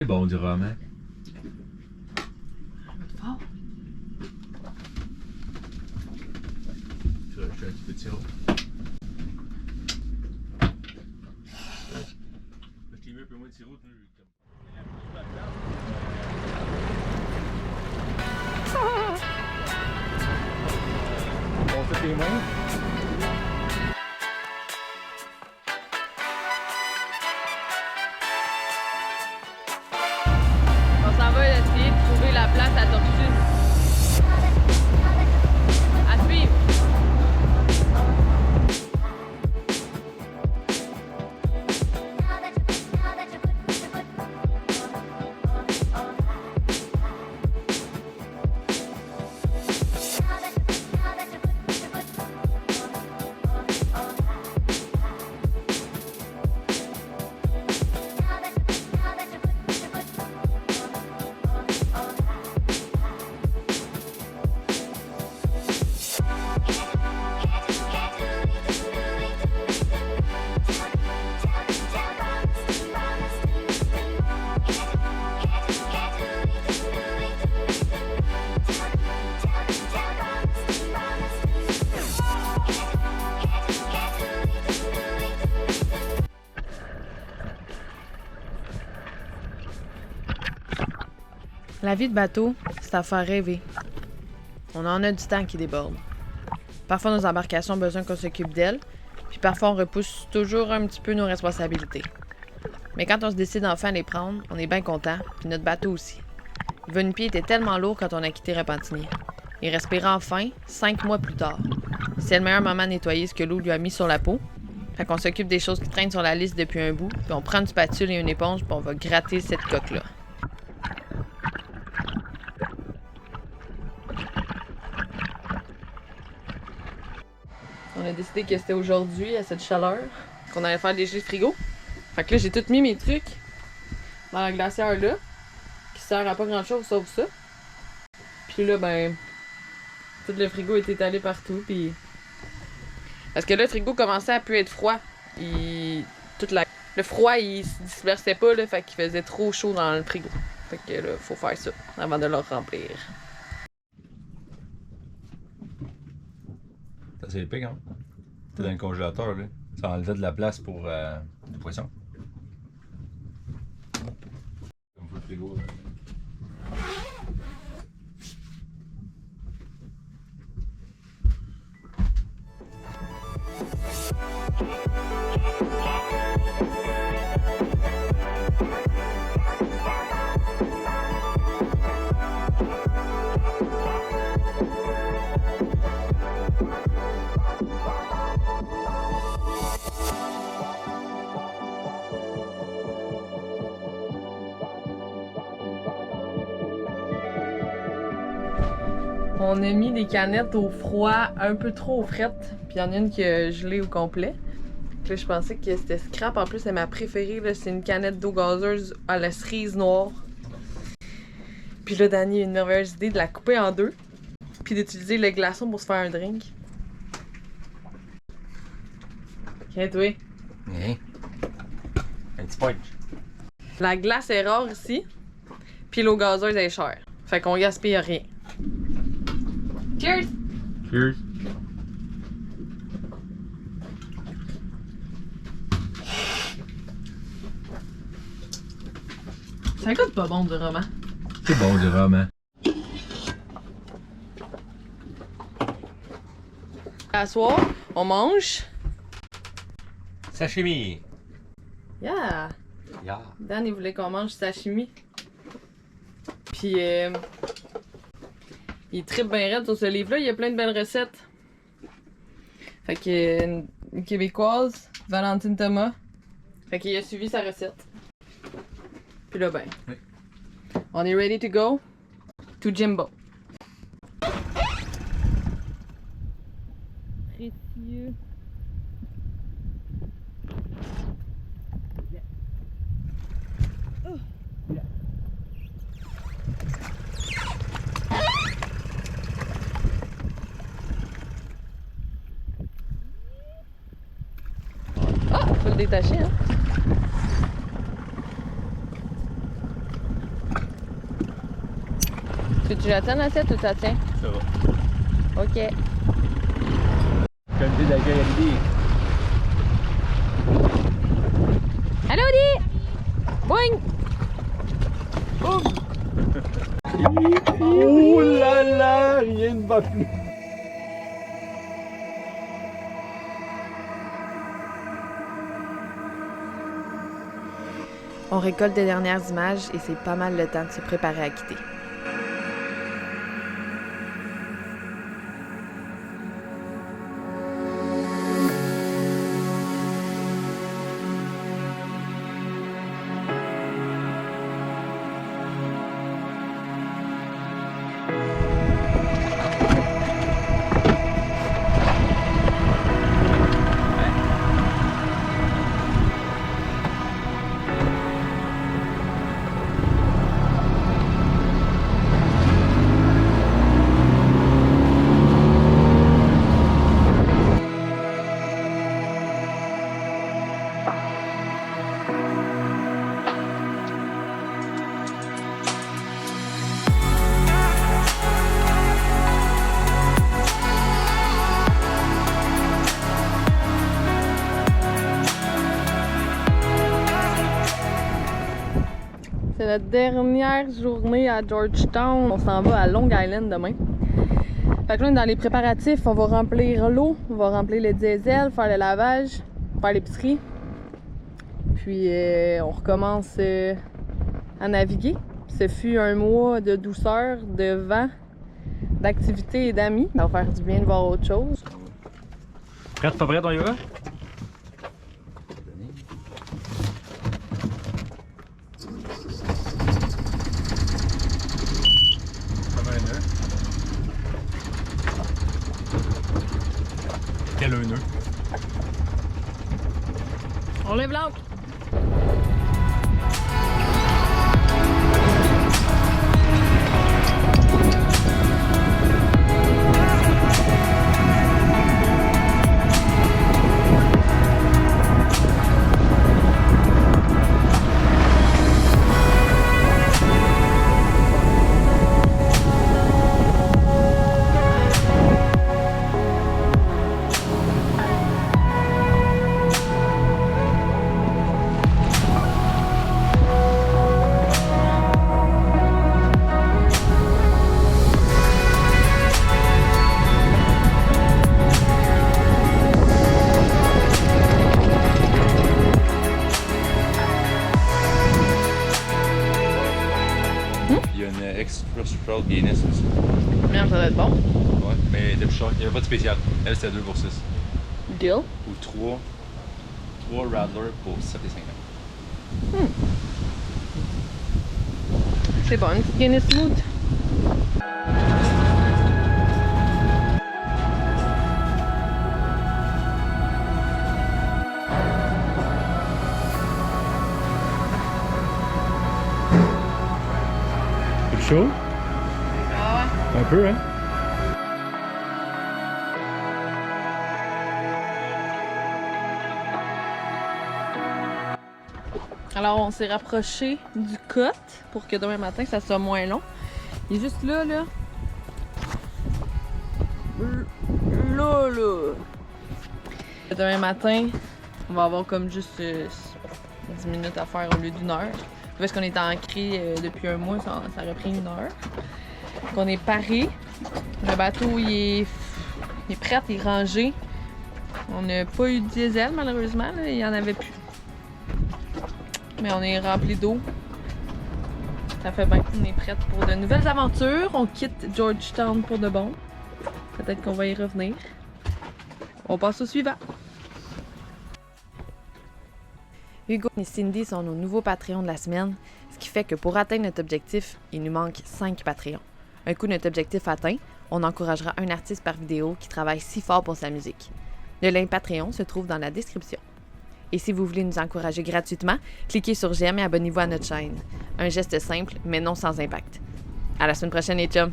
C'est bon du rhum, hein? Fort. Je vais acheter un petit peu de sirop. Je t'ai mis un peu moins de sirop, On fait tes mains. On s'en va essayer de trouver la place à Tortue. À suivre. La vie de bateau, c'est à faire rêver. On en a du temps qui déborde. Parfois, nos embarcations ont besoin qu'on s'occupe d'elles, puis parfois, on repousse toujours un petit peu nos responsabilités. Mais quand on se décide enfin à les prendre, on est bien content, puis notre bateau aussi. Le Venipie était tellement lourd quand on a quitté Repentigny. Il respirait enfin 5 mois plus tard. C'est le meilleur moment à nettoyer ce que l'eau lui a mis sur la peau. Fait qu'on s'occupe des choses qui traînent sur la liste depuis un bout, puis on prend une spatule et une éponge, puis on va gratter cette coque-là. On a décidé que c'était aujourd'hui, à cette chaleur, qu'on allait faire léger le frigo. Fait que là, j'ai tout mis mes trucs dans la glacière là, qui sert à pas grand chose sauf ça. Puis là, ben, tout le frigo est étalé partout, puis... Parce que là, le frigo commençait à plus être froid. Le froid, il se dispersait pas, là, fait qu'il faisait trop chaud dans le frigo. Fait que là, faut faire ça avant de le remplir. Ça, c'est épais, hein? T'es dans le congélateur, là. Ça enlevait de la place pour les poissons. Comme faut le frigo, là. On a mis des canettes au froid un peu trop frettes, puis il y en a une qui a gelé au complet. Là, je pensais que c'était scrap. En plus, c'est ma préférée. C'est une canette d'eau gazeuse à la cerise noire. Puis là, Dani a une merveilleuse idée de la couper en deux, puis d'utiliser le glaçon pour se faire un drink. Ok, toi. Hein? Un petit punch. La glace est rare ici, puis l'eau gazeuse est chère. Fait qu'on gaspille rien. Cheers! Cheers! Ça goûte pas bon du roman. C'est bon du rhum, hein? À soir, on mange. Sashimi! Yeah! Yeah! Dan, il voulait qu'on mange sashimi. Puis, il tripe bien raide sur ce livre-là. Il y a plein de belles recettes. Fait que, une québécoise, Valentine Thomas. Fait qu'il a suivi sa recette. Puis là, ben, oui. On est ready to go to Jimbo. Précieux. Ah, faut le détacher, hein. Tu veux que je la tienne l'assiette ou tu la tiens? Ça va. OK. Comité d'accueil à l'idée. Allô, Di! Boing! Oh là là, rien ne va plus. On récolte les dernières images et c'est pas mal le temps de se préparer à quitter. C'est la dernière journée à Georgetown. On s'en va à Long Island demain. Fait que là, dans les préparatifs, on va remplir l'eau, on va remplir le diesel, faire le lavage, faire l'épicerie. Puis on recommence à naviguer. Ce fut un mois de douceur, de vent, d'activité et d'amis. Ça va faire du bien de voir autre chose. Prête, pas prête, on y va? Quel un nœud? On lève l'ancre! Extra Sprout Guinness aussi. Merde, ça doit être bon. Ouais, mais de plus cher. Il n'y avait pas de spécial. Elle, c'était 2 pour 6. Deal. Ou 3 Radler pour 7,50. C'est bon, une petite Guinness smooth. Chaud? Ah ouais. Un peu, hein? Alors, on s'est rapproché du cut pour que demain matin, ça soit moins long. Il est juste là, là. Là. Demain matin, on va avoir comme juste 10 minutes à faire au lieu d'1 heure. Parce qu'on est ancré depuis un mois, ça aurait pris 1 heure. Donc on est paré. Le bateau il est prêt, il est rangé. On n'a pas eu de diesel malheureusement, là, il n'y en avait plus. Mais on est rempli d'eau. Ça fait bien qu'on est prête pour de nouvelles aventures. On quitte Georgetown pour de bon. Peut-être qu'on va y revenir. On passe au suivant. Hugo et Cindy sont nos nouveaux Patreons de la semaine, ce qui fait que pour atteindre notre objectif, il nous manque 5 Patreons. Un coup notre objectif atteint, on encouragera un artiste par vidéo qui travaille si fort pour sa musique. Le lien Patreon se trouve dans la description. Et si vous voulez nous encourager gratuitement, cliquez sur j'aime et abonnez-vous à notre chaîne. Un geste simple, mais non sans impact. À la semaine prochaine les chums!